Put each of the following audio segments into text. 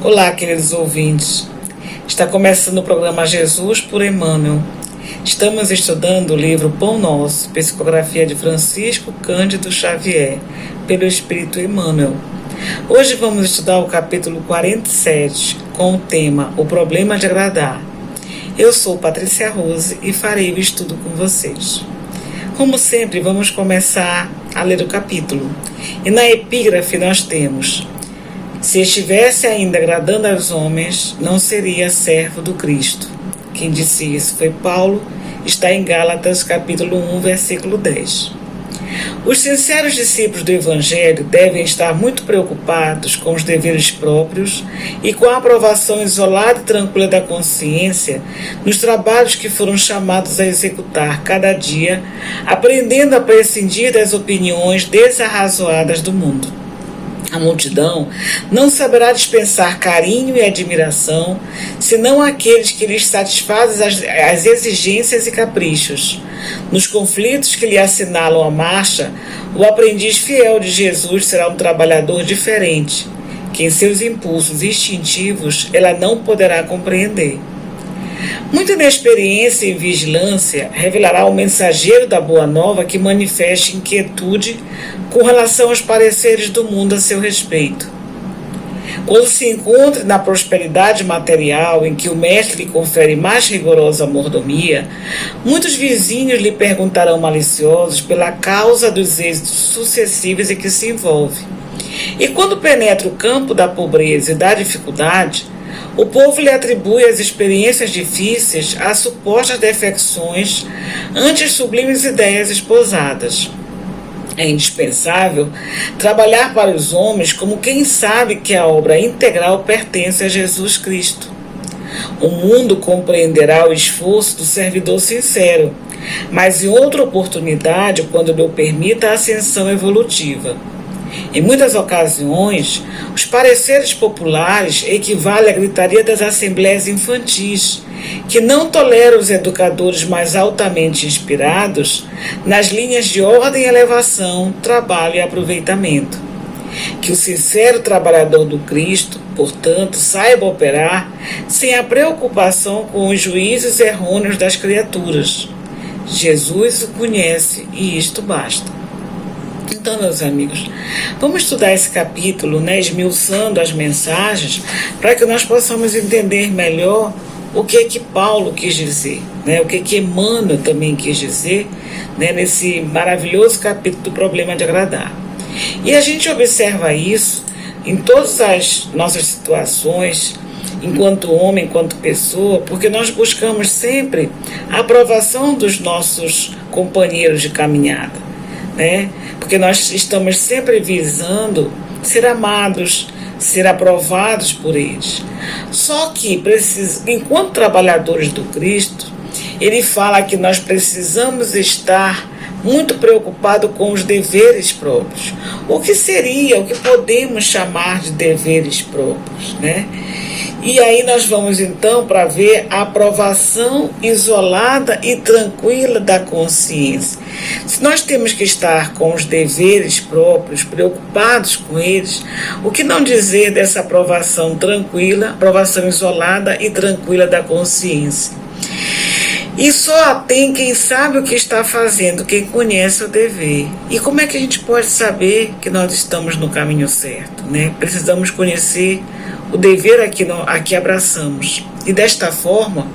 Olá, queridos ouvintes. Está começando o programa Jesus por Emmanuel. Estamos estudando o livro Pão Nosso, psicografia de Francisco Cândido Xavier, pelo Espírito Emmanuel. Hoje vamos estudar o capítulo 47, com o tema O Problema de Agradar. Eu sou Patrícia Rose e farei o estudo com vocês. Como sempre, vamos começar a ler o capítulo. E na epígrafe nós temos: se estivesse ainda agradando aos homens, não seria servo do Cristo. Quem disse isso foi Paulo, está em Gálatas capítulo 1, versículo 10. Os sinceros discípulos do Evangelho devem estar muito preocupados com os deveres próprios e com a aprovação isolada e tranquila da consciência nos trabalhos que foram chamados a executar cada dia, aprendendo a prescindir das opiniões desarrazoadas do mundo. A multidão não saberá dispensar carinho e admiração, senão aqueles que lhes satisfazem as exigências e caprichos. Nos conflitos que lhe assinalam a marcha, o aprendiz fiel de Jesus será um trabalhador diferente, que em seus impulsos instintivos ela não poderá compreender. Muita inexperiência e vigilância revelará ao mensageiro da Boa Nova que manifeste inquietude com relação aos pareceres do mundo a seu respeito. Quando se encontre na prosperidade material em que o mestre lhe confere mais rigorosa mordomia, muitos vizinhos lhe perguntarão maliciosos pela causa dos êxitos sucessivos em que se envolve. E quando penetra o campo da pobreza e da dificuldade, o povo lhe atribui as experiências difíceis às supostas defecções ante as sublimes ideias esposadas. É indispensável trabalhar para os homens como quem sabe que a obra integral pertence a Jesus Cristo. O mundo compreenderá o esforço do servidor sincero, mas em outra oportunidade, quando lhe permita a ascensão evolutiva. Em muitas ocasiões, os pareceres populares equivalem à gritaria das assembleias infantis, que não toleram os educadores mais altamente inspirados nas linhas de ordem e elevação, trabalho e aproveitamento. Que o sincero trabalhador do Cristo, portanto, saiba operar sem a preocupação com os juízos errôneos das criaturas. Jesus o conhece e isto basta. Então, meus amigos, vamos estudar esse capítulo, esmiuçando as mensagens, para que nós possamos entender melhor o que é que Paulo quis dizer, o que é que Emmanuel também quis dizer, nesse maravilhoso capítulo do Problema de Agradar. E a gente observa isso em todas as nossas situações, enquanto homem, enquanto pessoa, porque nós buscamos sempre a aprovação dos nossos companheiros de caminhada. Porque nós estamos sempre visando ser amados, ser aprovados por eles. Só que, enquanto trabalhadores do Cristo, ele fala que nós precisamos estar muito preocupados com os deveres próprios. O que podemos chamar de deveres próprios, E aí nós vamos então para ver a aprovação isolada e tranquila da consciência. Se nós temos que estar com os deveres próprios, preocupados com eles, o que não dizer dessa aprovação tranquila, aprovação isolada e tranquila da consciência? E só tem quem sabe o que está fazendo, quem conhece o dever. E como é que a gente pode saber que nós estamos no caminho certo? Precisamos conhecer o dever a que abraçamos. E desta forma,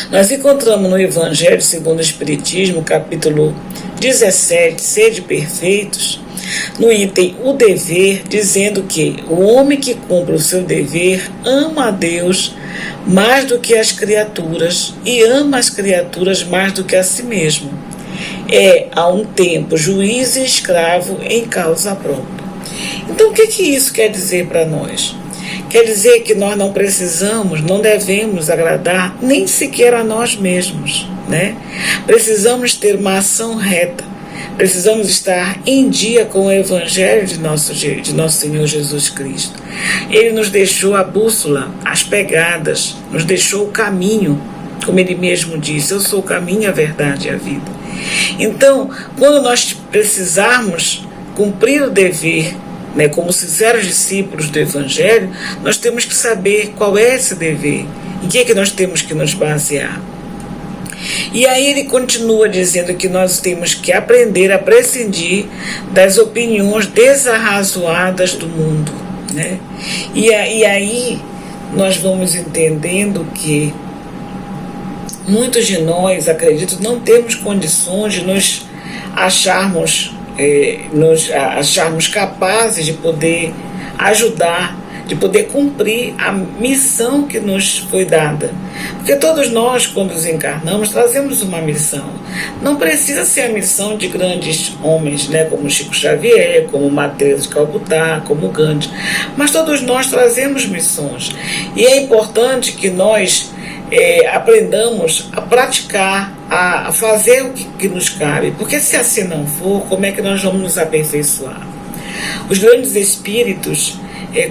nós encontramos no Evangelho segundo o Espiritismo, capítulo 17, Sede Perfeitos, no item O Dever, dizendo que o homem que cumpre o seu dever ama a Deus mais do que as criaturas e ama as criaturas mais do que a si mesmo. É, a um tempo, juiz e escravo em causa própria. Então, o que isso quer dizer para nós? Quer dizer que nós não precisamos, não devemos agradar nem sequer a nós mesmos, Precisamos ter uma ação reta, precisamos estar em dia com o Evangelho de nosso Senhor Jesus Cristo. Ele nos deixou a bússola, as pegadas, nos deixou o caminho, como ele mesmo disse: eu sou o caminho, a verdade e a vida. Então, quando nós precisarmos cumprir o dever né, como sinceros discípulos do Evangelho, nós temos que saber qual é esse dever, em que nós temos que nos basear. E aí ele continua dizendo que nós temos que aprender a prescindir das opiniões desarrazoadas do mundo, né? E aí nós vamos entendendo que muitos de nós, acredito, não temos condições de nos acharmos capazes de poder ajudar, de poder cumprir a missão que nos foi dada. Porque todos nós, quando nos encarnamos, trazemos uma missão. Não precisa ser a missão de grandes homens, né, como Chico Xavier, como Mateus de Calcutá, como Gandhi, mas todos nós trazemos missões. E é importante que nós aprendamos a praticar, a fazer o que nos cabe, porque se assim não for, como é que nós vamos nos aperfeiçoar? Os grandes espíritos,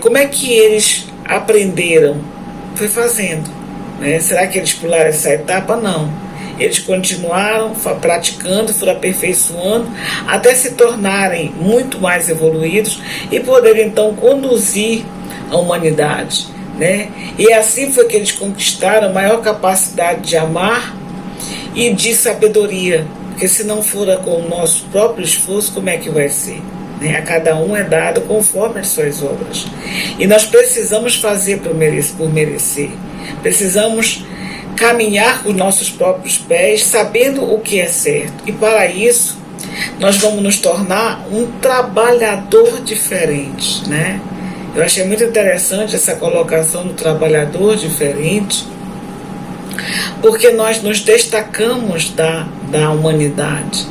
como é que eles aprenderam? Foi fazendo, né? Será que eles pularam essa etapa? Não. Eles continuaram praticando, foram aperfeiçoando, até se tornarem muito mais evoluídos e poderem então conduzir a humanidade, né? E assim foi que eles conquistaram a maior capacidade de amar e de sabedoria, porque se não for com o nosso próprio esforço, como é que vai ser? A cada um é dado conforme as suas obras. E nós precisamos fazer por merecer. Precisamos caminhar com os nossos próprios pés, sabendo o que é certo. E para isso, nós vamos nos tornar um trabalhador diferente, né? Eu achei muito interessante essa colocação do trabalhador diferente, porque nós nos destacamos da humanidade.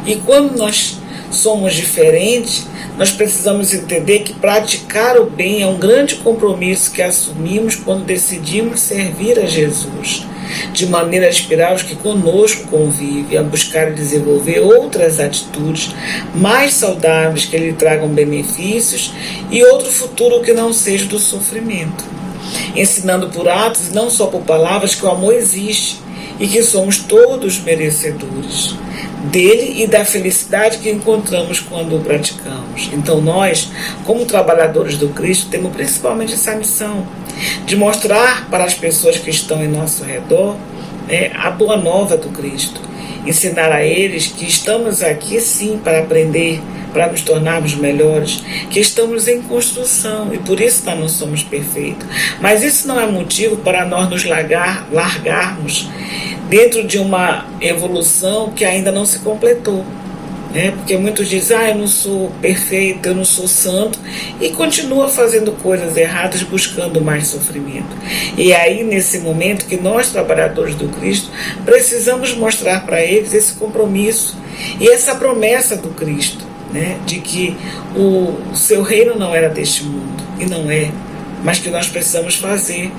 E quando nós somos diferentes, nós precisamos entender que praticar o bem é um grande compromisso que assumimos quando decidimos servir a Jesus, de maneira a inspirar os que conosco convivem, a buscar e desenvolver outras atitudes mais saudáveis que lhe tragam benefícios e outro futuro que não seja do sofrimento, ensinando por atos e não só por palavras que o amor existe e que somos todos merecedores dele e da felicidade que encontramos quando o praticamos. Então nós, como trabalhadores do Cristo, temos principalmente essa missão de mostrar para as pessoas que estão em nosso redor, a boa nova do Cristo, ensinar a eles que estamos aqui sim para aprender, para nos tornarmos melhores, que estamos em construção e por isso nós não somos perfeitos. Mas isso não é motivo para nós nos largarmos dentro de uma evolução que ainda não se completou, né? Porque muitos dizem, eu não sou perfeito, eu não sou santo, e continua fazendo coisas erradas, buscando mais sofrimento. E é aí, nesse momento, que nós, trabalhadores do Cristo, precisamos mostrar para eles esse compromisso e essa promessa do Cristo, né? De que o seu reino não era deste mundo, e não é, mas que nós precisamos fazer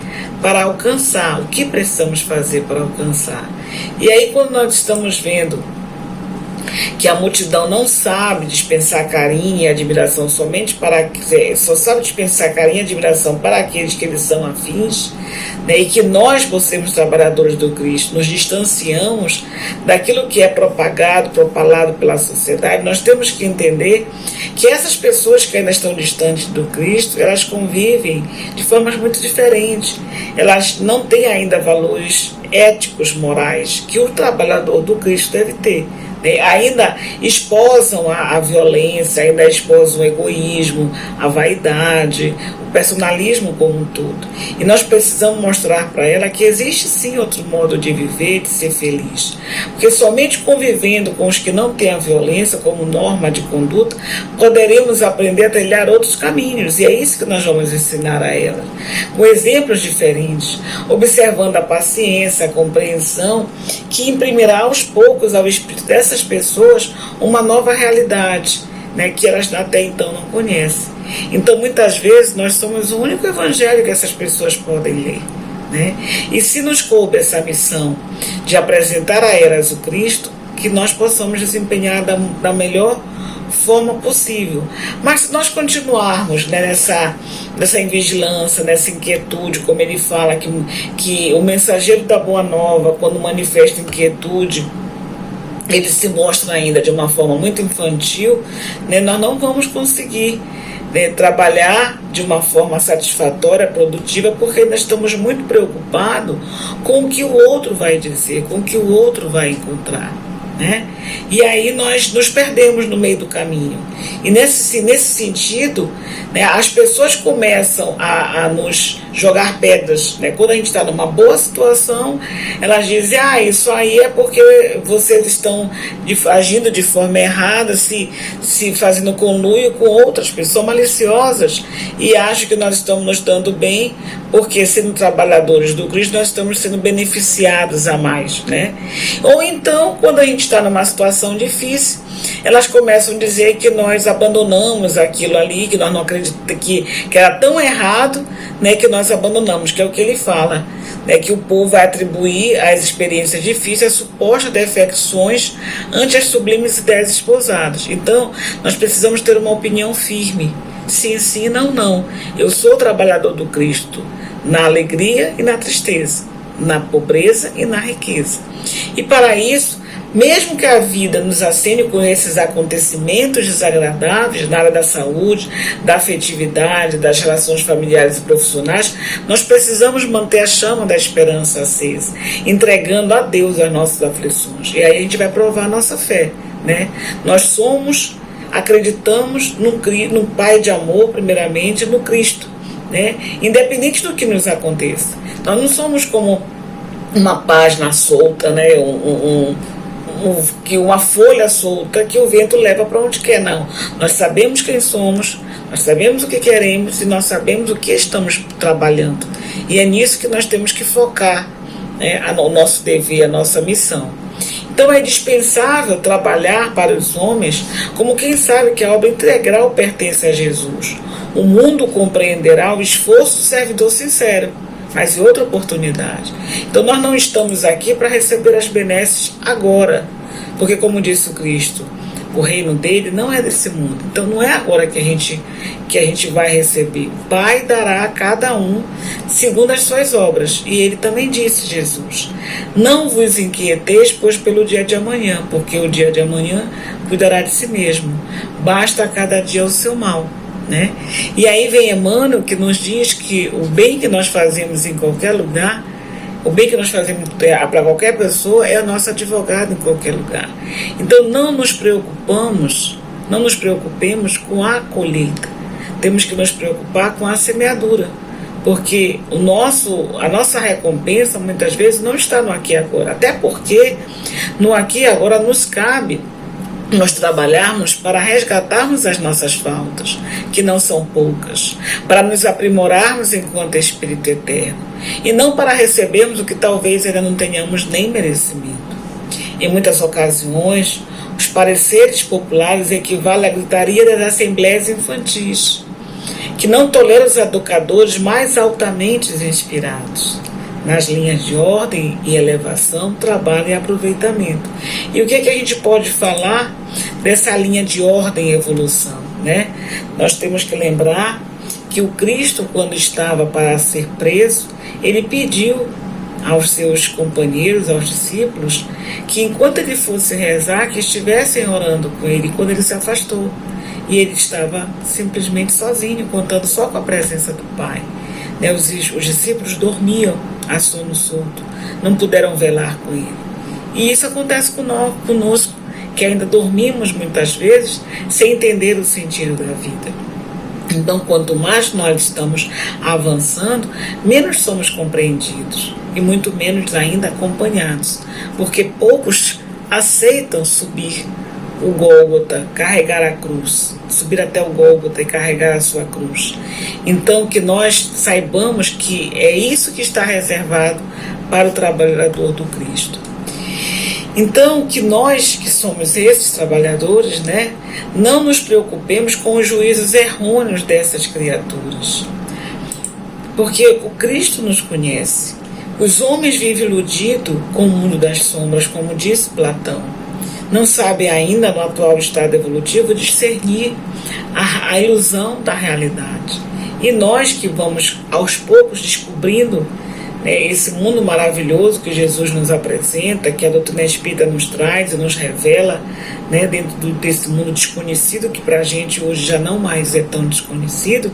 para alcançar, o que precisamos fazer para alcançar. E aí, quando nós estamos vendo que a multidão não sabe dispensar carinho e admiração só sabe dispensar carinho e admiração para aqueles que eles são afins, né, e que nós, por sermos trabalhadores do Cristo, nos distanciamos daquilo que é propalado pela sociedade, nós temos que entender que essas pessoas que ainda estão distantes do Cristo, elas convivem de formas muito diferentes, elas não têm ainda valores éticos, morais, que o trabalhador do Cristo deve ter. Ainda esposam a violência, ainda esposam o egoísmo, a vaidade, o personalismo como um todo. E nós precisamos mostrar para ela que existe sim outro modo de viver, de ser feliz. Porque somente convivendo com os que não têm a violência como norma de conduta, poderemos aprender a trilhar outros caminhos. E é isso que nós vamos ensinar a ela, com exemplos diferentes, observando a paciência, a compreensão, que imprimirá aos poucos ao espírito dessas pessoas uma nova realidade, né, que elas até então não conhecem. Então, muitas vezes, nós somos o único evangelho que essas pessoas podem ler, né? E se nos coube essa missão de apresentar a elas o Cristo, que nós possamos desempenhar da melhor forma possível. Mas se nós continuarmos, né, nessa invigilância, nessa inquietude, como ele fala, que o mensageiro da Boa Nova, quando manifesta inquietude, eles se mostram ainda de uma forma muito infantil, né, nós não vamos conseguir, né, trabalhar de uma forma satisfatória, produtiva, porque nós estamos muito preocupados com o que o outro vai dizer, com o que o outro vai encontrar, né? E aí nós nos perdemos no meio do caminho. E nesse sentido, né, as pessoas começam a nos jogar pedras, né? Quando a gente está numa boa situação, elas dizem: isso aí é porque vocês estão agindo de forma errada, se fazendo conluio com outras pessoas maliciosas, e acham que nós estamos nos dando bem, porque sendo trabalhadores do Cristo nós estamos sendo beneficiados a mais, né? Ou então, quando a gente está numa situação difícil, elas começam a dizer que nós abandonamos aquilo ali, que nós não acreditamos, que era tão errado, né, que nós abandonamos, que é o que ele fala, né, que o povo vai atribuir às experiências difíceis as supostas defecções ante as sublimes ideias esposadas. Então, nós precisamos ter uma opinião firme. Sim, sim, não, não. Eu sou trabalhador do Cristo, na alegria e na tristeza, na pobreza e na riqueza. E para isso, mesmo que a vida nos acene com esses acontecimentos desagradáveis na área da saúde, da afetividade, das relações familiares e profissionais, nós precisamos manter a chama da esperança acesa, entregando a Deus as nossas aflições. E aí a gente vai provar a nossa fé, né? Nós acreditamos no Pai de amor, primeiramente, no Cristo, né? Independente do que nos aconteça. Nós não somos como uma página solta, né? Uma folha solta que o vento leva para onde quer, não. Nós sabemos quem somos, nós sabemos o que queremos e nós sabemos o que estamos trabalhando. E é nisso que nós temos que focar, né, o nosso dever, a nossa missão. Então é dispensável trabalhar para os homens como quem sabe que a obra integral pertence a Jesus. O mundo compreenderá o esforço do servidor sincero, mas em outra oportunidade. Então nós não estamos aqui para receber as benesses agora, porque, como disse o Cristo, o reino dele não é desse mundo. Então não é agora que a gente vai receber. O Pai dará a cada um segundo as suas obras. E ele também disse, Jesus: não vos inquieteis, pois pelo dia de amanhã, porque o dia de amanhã cuidará de si mesmo. Basta a cada dia o seu mal. Né? E aí vem Emmanuel, que nos diz que o bem que nós fazemos em qualquer lugar, o bem que nós fazemos para qualquer pessoa, é o nosso advogado em qualquer lugar. Então não nos preocupemos com a colheita, temos que nos preocupar com a semeadura, porque a nossa recompensa muitas vezes não está no aqui e agora, até porque no aqui e agora nos cabe nós trabalharmos para resgatarmos as nossas faltas, que não são poucas, para nos aprimorarmos enquanto Espírito eterno, e não para recebermos o que talvez ainda não tenhamos nem merecimento. Em muitas ocasiões, os pareceres populares equivalem à gritaria das assembleias infantis, que não toleram os educadores mais altamente inspirados nas linhas de ordem e elevação, trabalho e aproveitamento. E o que é que a gente pode falar dessa linha de ordem e evolução, né? Nós temos que lembrar que o Cristo, quando estava para ser preso, ele pediu aos seus companheiros, aos discípulos, que enquanto ele fosse rezar, que estivessem orando com ele, quando ele se afastou. E ele estava simplesmente sozinho, contando só com a presença do Pai. Os discípulos dormiam a sono solto, não puderam velar com ele. E isso acontece conosco, que ainda dormimos muitas vezes sem entender o sentido da vida. Então, quanto mais nós estamos avançando, menos somos compreendidos e muito menos ainda acompanhados, porque poucos aceitam subir o Gólgota, carregar a cruz, subir até o Gólgota e carregar a sua cruz. Então, que nós saibamos que é isso que está reservado para o trabalhador do Cristo. Então, que nós que somos esses trabalhadores, né, não nos preocupemos com os juízos errôneos dessas criaturas, porque o Cristo nos conhece. Os homens vivem iludidos com o mundo das sombras, como disse Platão. Não sabem ainda, no atual estado evolutivo, discernir a ilusão da realidade. E nós que vamos aos poucos descobrindo, né, esse mundo maravilhoso que Jesus nos apresenta, que a doutrina espírita nos traz e nos revela, né, dentro desse mundo desconhecido, que para a gente hoje já não mais é tão desconhecido,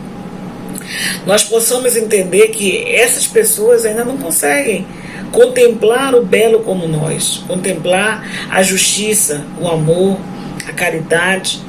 nós possamos entender que essas pessoas ainda não conseguem contemplar o belo como nós, contemplar a justiça, o amor, a caridade,